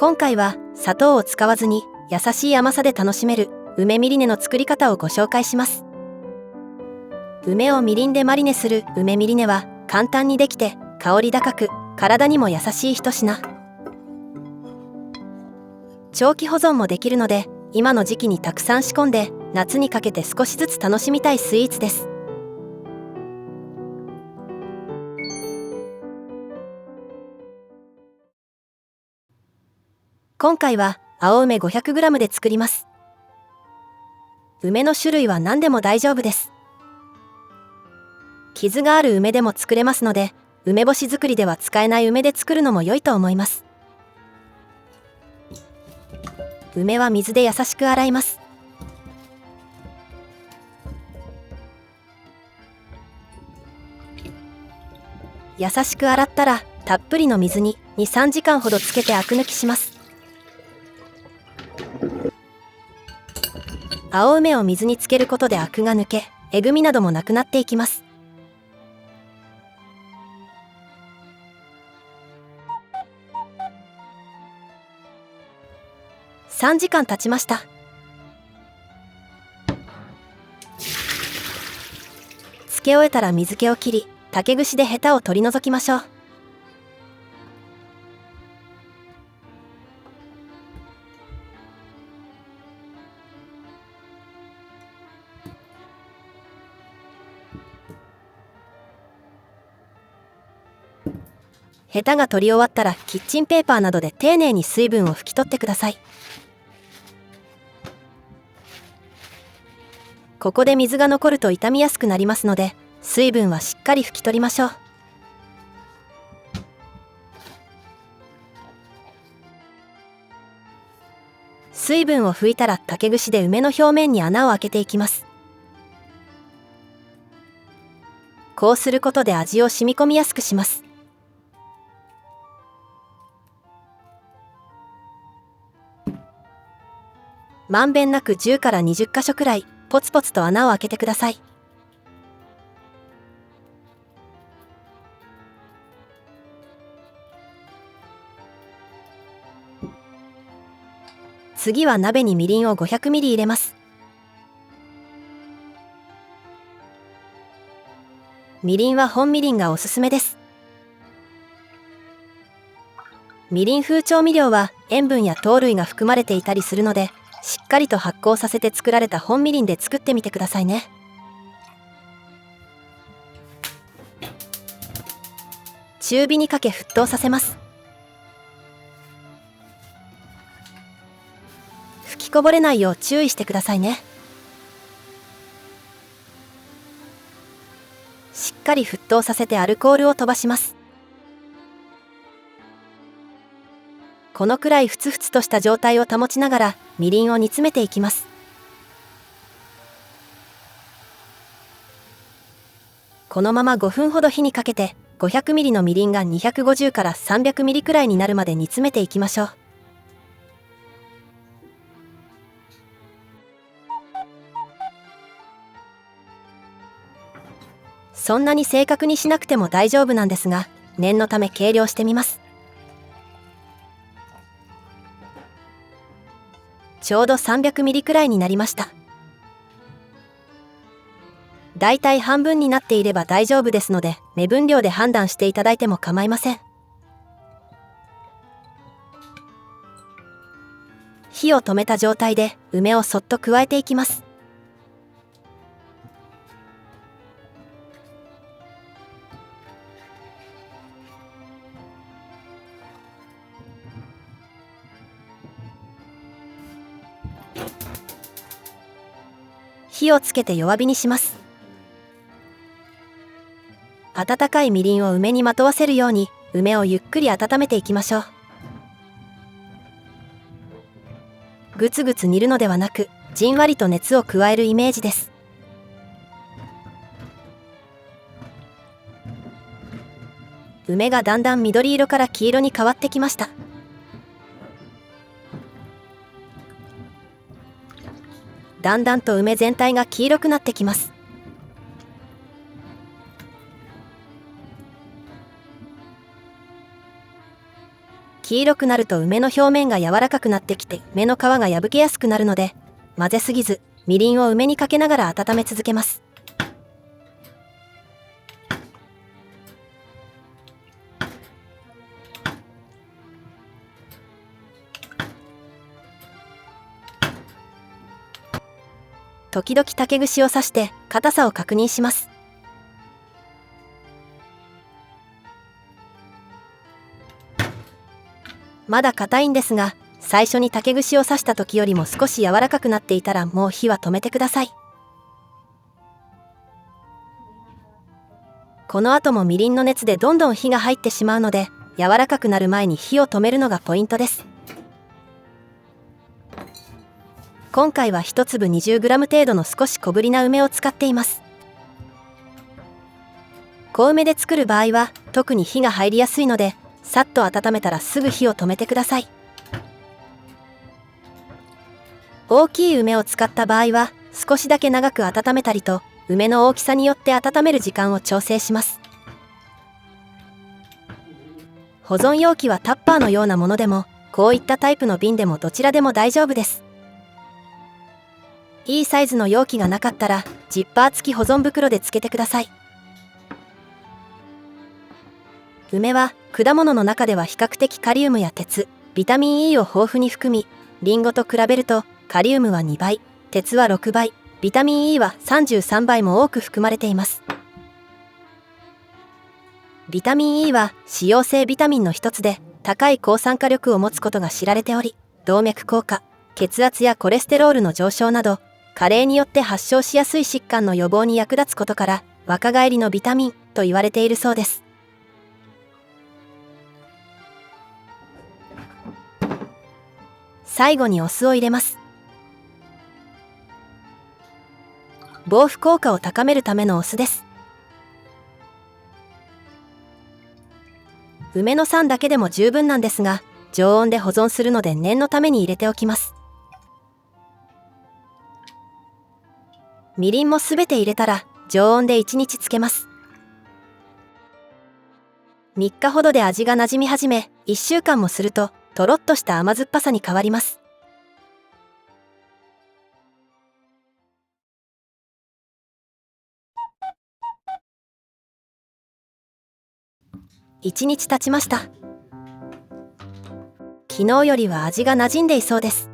今回は砂糖を使わずに優しい甘さで楽しめる梅みりねの作り方をご紹介します。梅をみりんでマリネする梅みりねは簡単にできて香り高く体にも優しい一品。長期保存もできるので今の時期にたくさん仕込んで夏にかけて少しずつ楽しみたいスイーツです。今回は青梅 500g で作ります。梅の種類は何でも大丈夫です。傷がある梅でも作れますので、梅干し作りでは使えない梅で作るのも良いと思います。梅は水で優しく洗います。優しく洗ったらたっぷりの水に 2,3 時間ほどつけてアク抜きします。青梅を水につけることでアクが抜け、えぐみなどもなくなっていきます。3時間経ちました。つけ終えたら水気を切り、竹串でヘタを取り除きましょう。ヘタが取り終わったらキッチンペーパーなどで丁寧に水分を拭き取ってください。ここで水が残ると傷みやすくなりますので、水分はしっかり拭き取りましょう。水分を拭いたら竹串で梅の表面に穴を開けていきます。こうすることで味を染み込みやすくします。まんべんなく10から20箇所くらいポツポツと穴を開けてください。次は鍋にみりんを 500ml 入れます。みりんは本みりんがおすすめです。みりん風調味料は塩分や糖類が含まれていたりするので、しっかりと発酵させて作られた本みりんで作ってみてくださいね。中火にかけ沸騰させます。吹きこぼれないよう注意してくださいね。しっかり沸騰させてアルコールを飛ばします。このくらいふつふつとした状態を保ちながらみりんを煮詰めていきます。このまま5分ほど火にかけて 500ml のみりんが250から 300ml くらいになるまで煮詰めていきましょう。そんなに正確にしなくても大丈夫なんですが、念のため計量してみます。ちょうど 300ml くらいになりました。だいたい半分になっていれば大丈夫ですので、目分量で判断していただいても構いません。火を止めた状態で梅をそっと加えていきます。火をつけて弱火にします。温かいみりんを梅にまとわせるように梅をゆっくり温めていきましょう。ぐつぐつ煮るのではなく、じんわりと熱を加えるイメージです。梅がだんだん緑色から黄色に変わってきました。だんだんと梅全体が黄色くなってきます。黄黄色くなると梅の表面が柔らかくなってきて梅の皮が破けやすくなるので、混ぜすぎずみりんを梅にかけながら温め続けます。時々竹串を刺して硬さを確認します。まだ硬いんですが、最初に竹串を刺した時よりも少し柔らかくなっていたらもう火は止めてください。この後もみりんの熱でどんどん火が入ってしまうので、柔らかくなる前に火を止めるのがポイントです。今回は1粒 20g 程度の少し小ぶりな梅を使っています。小梅で作る場合は特に火が入りやすいので、さっと温めたらすぐ火を止めてください。大きい梅を使った場合は少しだけ長く温めたりと、梅の大きさによって温める時間を調整します。保存容器はタッパーのようなものでも、こういったタイプの瓶でもどちらでも大丈夫です。いいサイズの容器がなかったらジッパー付き保存袋でつけてください。梅は果物の中では比較的カリウムや鉄、ビタミン E を豊富に含み、リンゴと比べるとカリウムは2倍、鉄は6倍、ビタミン E は33倍も多く含まれています。ビタミン E は脂溶性ビタミンの一つで、高い抗酸化力を持つことが知られており、動脈硬化、血圧やコレステロールの上昇など、加齢によって発症しやすい疾患の予防に役立つことから、若返りのビタミンと言われているそうです。最後にお酢を入れます。防腐効果を高めるためのお酢です。梅の酸だけでも十分なんですが、常温で保存するので念のために入れておきます。みりんもすべて入れたら常温で1日つけます。3日ほどで味がなじみ始め、1週間もするととろっとした甘酸っぱさに変わります。1日経ちました。昨日よりは味が馴染んでいそうです。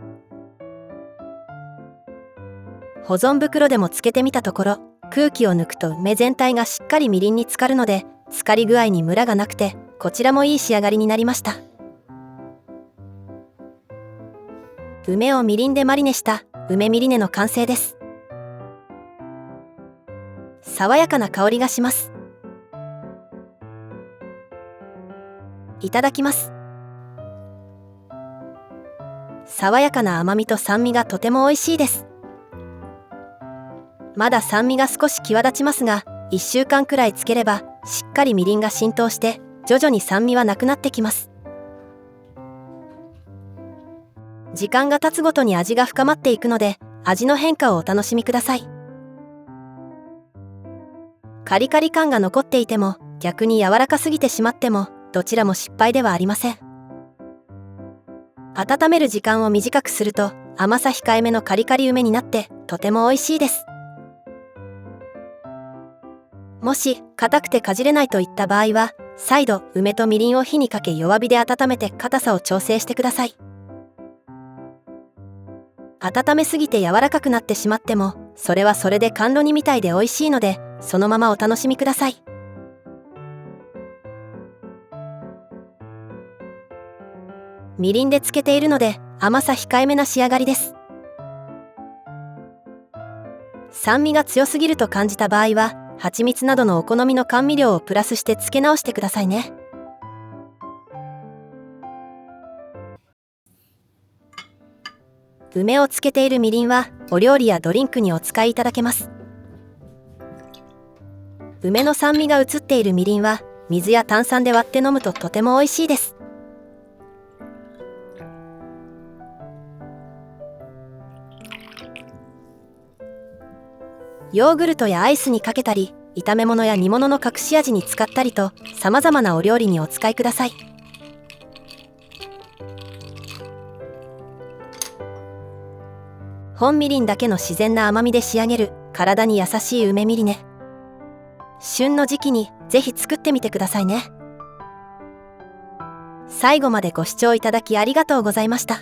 保存袋でもつけてみたところ、空気を抜くと梅全体がしっかりみりんに浸かるので、浸かり具合にムラがなくて、こちらもいい仕上がりになりました。梅をみりんでマリネした梅みりねの完成です。爽やかな香りがします。いただきます。爽やかな甘みと酸味がとても美味しいです。まだ酸味が少し際立ちますが、1週間くらいつければしっかりみりんが浸透して徐々に酸味はなくなってきます。時間が経つごとに味が深まっていくので、味の変化をお楽しみください。カリカリ感が残っていても逆に柔らかすぎてしまってもどちらも失敗ではありません。温める時間を短くすると甘さ控えめのカリカリ梅になってとても美味しいです。もし硬くてかじれないといった場合は、再度梅とみりんを火にかけ弱火で温めて硬さを調整してください。温めすぎて柔らかくなってしまっても、それはそれで甘露煮みたいで美味しいので、そのままお楽しみください。みりんで漬けているので甘さ控えめな仕上がりです。酸味が強すぎると感じた場合は、蜂蜜などのお好みの甘味料をプラスして漬け直してくださいね。梅を漬けているみりんはお料理やドリンクにお使いいただけます。梅の酸味が移っているみりんは水や炭酸で割って飲むととても美味しいです。ヨーグルトやアイスにかけたり、炒め物や煮物の隠し味に使ったりと、様々なお料理にお使いください。本みりんだけの自然な甘みで仕上げる体に優しい梅みりね。旬の時期にぜひ作ってみてくださいね。最後までご視聴いただきありがとうございました。